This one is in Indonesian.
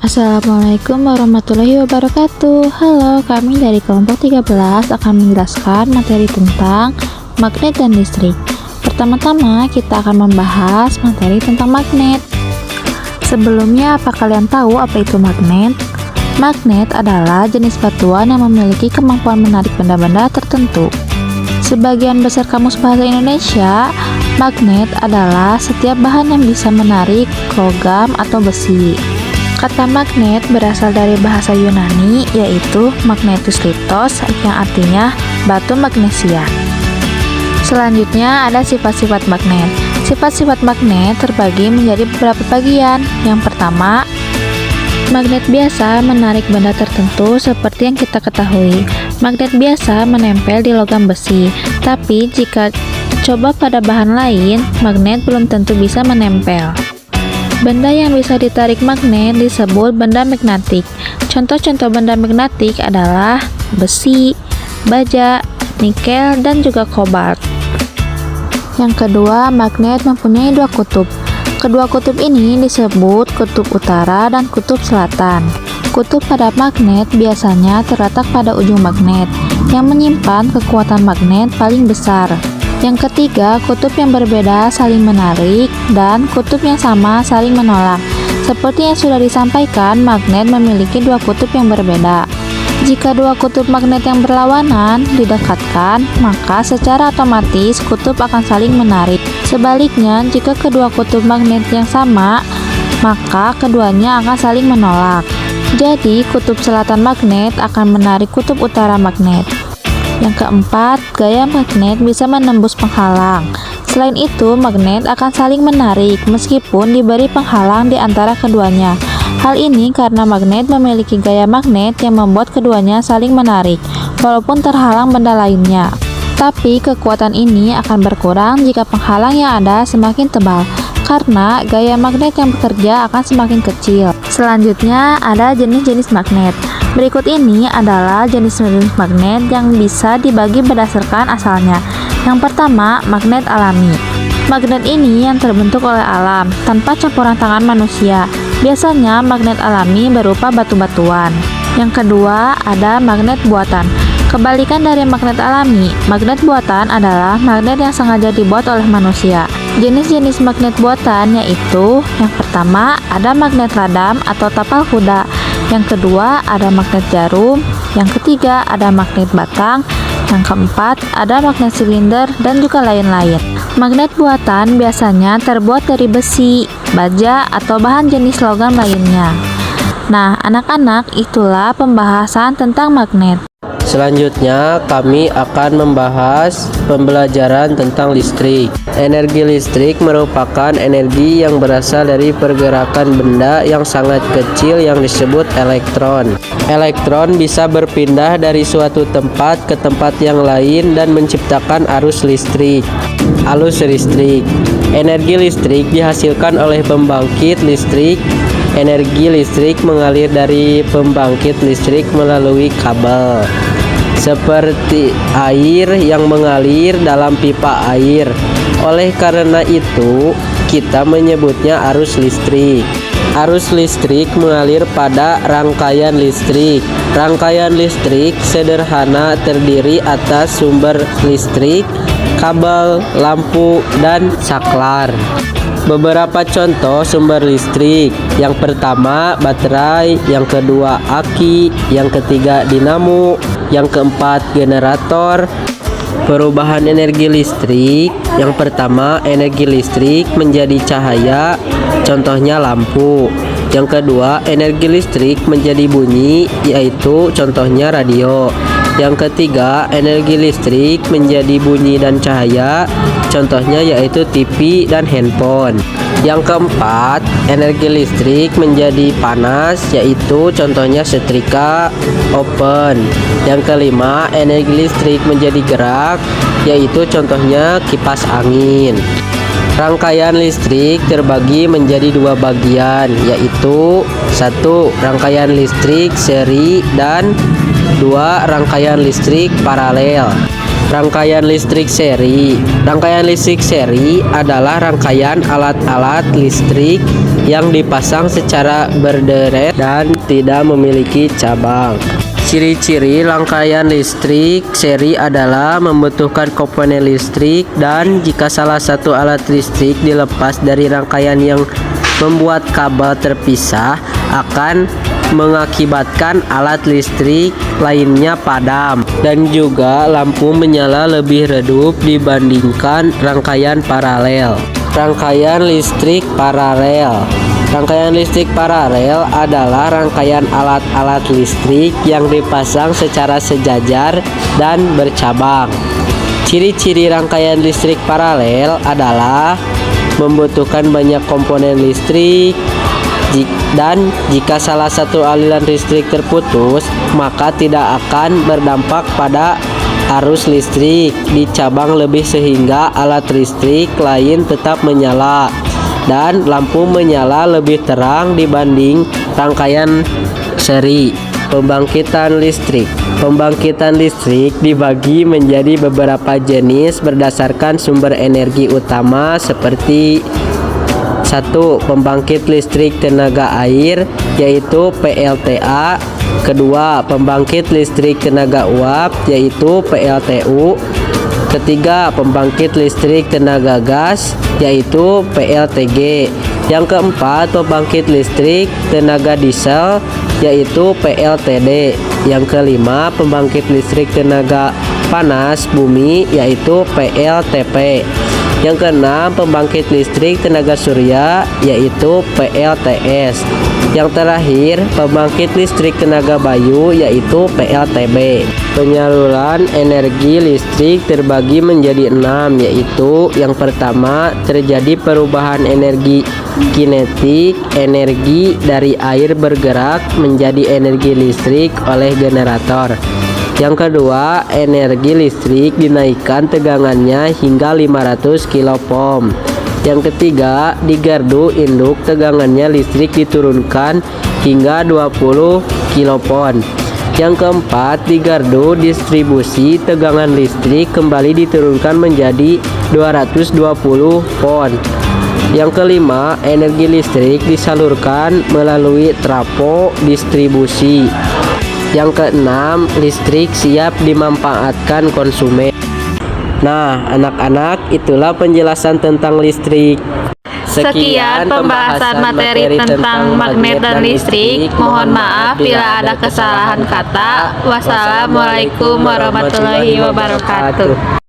Assalamualaikum warahmatullahi wabarakatuh. Halo, kami dari kelompok 13 akan menjelaskan materi tentang magnet dan listrik. Pertama-tama kita akan membahas materi tentang magnet. Sebelumnya, apa kalian tahu apa itu magnet? Magnet adalah jenis batuan yang memiliki kemampuan menarik benda-benda tertentu. Sebagian besar kamus bahasa Indonesia, magnet adalah setiap bahan yang bisa menarik logam atau besi. Kata magnet berasal dari bahasa Yunani, yaitu magnetus lithos, yang artinya batu magnesia. Selanjutnya ada sifat-sifat magnet. Sifat-sifat magnet terbagi menjadi beberapa bagian. Yang pertama, magnet biasa menarik benda tertentu seperti yang kita ketahui. Magnet biasa menempel di logam besi, tapi jika coba pada bahan lain, magnet belum tentu bisa menempel. Benda yang bisa ditarik magnet disebut benda magnetik. Contoh-contoh benda magnetik adalah besi, baja, nikel, dan juga kobalt. Yang kedua, magnet mempunyai dua kutub. Kedua kutub ini disebut kutub utara dan kutub selatan. Kutub pada magnet biasanya terletak pada ujung magnet, yang menyimpan kekuatan magnet paling besar. Yang ketiga, kutub yang berbeda saling menarik dan kutub yang sama saling menolak. Seperti yang sudah disampaikan, magnet memiliki dua kutub yang berbeda. Jika dua kutub magnet yang berlawanan didekatkan, maka secara otomatis kutub akan saling menarik. Sebaliknya, jika kedua kutub magnet yang sama, maka keduanya akan saling menolak. Jadi, kutub selatan magnet akan menarik kutub utara magnet. Yang keempat, gaya magnet bisa menembus penghalang. Selain itu, magnet akan saling menarik meskipun diberi penghalang di antara keduanya. Hal ini karena magnet memiliki gaya magnet yang membuat keduanya saling menarik, walaupun terhalang benda lainnya. Tapi kekuatan ini akan berkurang jika penghalang yang ada semakin tebal, karena gaya magnet yang bekerja akan semakin kecil. Selanjutnya, ada jenis-jenis magnet. Berikut ini adalah jenis-jenis magnet yang bisa dibagi berdasarkan asalnya. Yang pertama, magnet alami. Magnet ini yang terbentuk oleh alam, tanpa campuran tangan manusia. Biasanya magnet alami berupa batu-batuan. Yang kedua, ada magnet buatan. Kebalikan dari magnet alami, magnet buatan adalah magnet yang sengaja dibuat oleh manusia. Jenis-jenis magnet buatan yaitu, yang pertama ada magnet radam atau tapal kuda. Yang kedua ada magnet jarum. Yang ketiga ada magnet batang. Yang keempat ada magnet silinder dan juga lain-lain. Magnet buatan biasanya terbuat dari besi, baja, atau bahan jenis logam lainnya. Nah, anak-anak, itulah pembahasan tentang magnet. Selanjutnya, kami akan membahas pembelajaran tentang listrik. Energi listrik merupakan energi yang berasal dari pergerakan benda yang sangat kecil yang disebut elektron. Elektron bisa berpindah dari suatu tempat ke tempat yang lain dan menciptakan arus listrik. Arus listrik. Energi listrik dihasilkan oleh pembangkit listrik. Energi listrik mengalir dari pembangkit listrik melalui kabel, seperti air yang mengalir dalam pipa air. Oleh karena itu, kita menyebutnya arus listrik. Arus listrik mengalir pada rangkaian listrik. Rangkaian listrik sederhana terdiri atas sumber listrik, kabel, lampu, dan saklar. Beberapa contoh sumber listrik. Yang pertama, baterai. Yang kedua, aki. Yang ketiga, dinamo. Yang keempat, generator. Perubahan energi listrik. Yang pertama, energi listrik menjadi cahaya, contohnya lampu. Yang kedua, energi listrik menjadi bunyi, yaitu contohnya radio. Yang ketiga, energi listrik menjadi bunyi dan cahaya, contohnya yaitu TV dan handphone. Yang keempat, energi listrik menjadi panas, yaitu contohnya setrika, oven. Yang kelima, energi listrik menjadi gerak, yaitu contohnya kipas angin. Rangkaian listrik terbagi menjadi dua bagian, yaitu 1. Rangkaian listrik seri dan 2. Rangkaian listrik paralel. Rangkaian listrik seri. Rangkaian listrik seri adalah rangkaian alat-alat listrik yang dipasang secara berderet dan tidak memiliki cabang. Ciri-ciri rangkaian listrik seri adalah membutuhkan komponen listrik, dan jika salah satu alat listrik dilepas dari rangkaian yang membuat kabel terpisah, akan mengakibatkan alat listrik lainnya padam, dan juga lampu menyala lebih redup dibandingkan rangkaian paralel. Rangkaian listrik paralel. Rangkaian listrik paralel adalah rangkaian alat-alat listrik yang dipasang secara sejajar dan bercabang. Ciri-ciri rangkaian listrik paralel adalah membutuhkan banyak komponen listrik, dan jika salah satu aliran listrik terputus, maka tidak akan berdampak pada arus listrik di cabang lebih, sehingga alat listrik lain tetap menyala dan lampu menyala lebih terang dibanding rangkaian seri. Pembangkitan listrik. Pembangkitan listrik dibagi menjadi beberapa jenis berdasarkan sumber energi utama, seperti 1. Pembangkit listrik tenaga air, yaitu PLTA. Kedua, pembangkit listrik tenaga uap, yaitu PLTU. Ketiga, pembangkit listrik tenaga gas, yaitu PLTG. Yang keempat, pembangkit listrik tenaga diesel, yaitu PLTD. Yang kelima, pembangkit listrik tenaga panas bumi, yaitu PLTP. Yang keenam, pembangkit listrik tenaga surya, yaitu PLTS. Yang terakhir, pembangkit listrik tenaga bayu, yaitu PLTB. Penyaluran energi listrik terbagi menjadi 6, yaitu yang pertama, terjadi perubahan energi kinetik, energi dari air bergerak menjadi energi listrik oleh generator. Yang kedua, energi listrik dinaikkan tegangannya hingga 500 kPohm. Yang ketiga, di gardu induk tegangannya listrik diturunkan hingga 20 kPohm. Yang keempat, di gardu distribusi tegangan listrik kembali diturunkan menjadi 220 volt. Yang kelima, energi listrik disalurkan melalui trafo distribusi. Yang keenam, listrik siap dimanfaatkan konsumen. Nah, anak-anak, itulah penjelasan tentang listrik. Sekian pembahasan materi tentang magnet dan listrik. Mohon maaf bila ada kesalahan kata. Wassalamualaikum warahmatullahi wabarakatuh.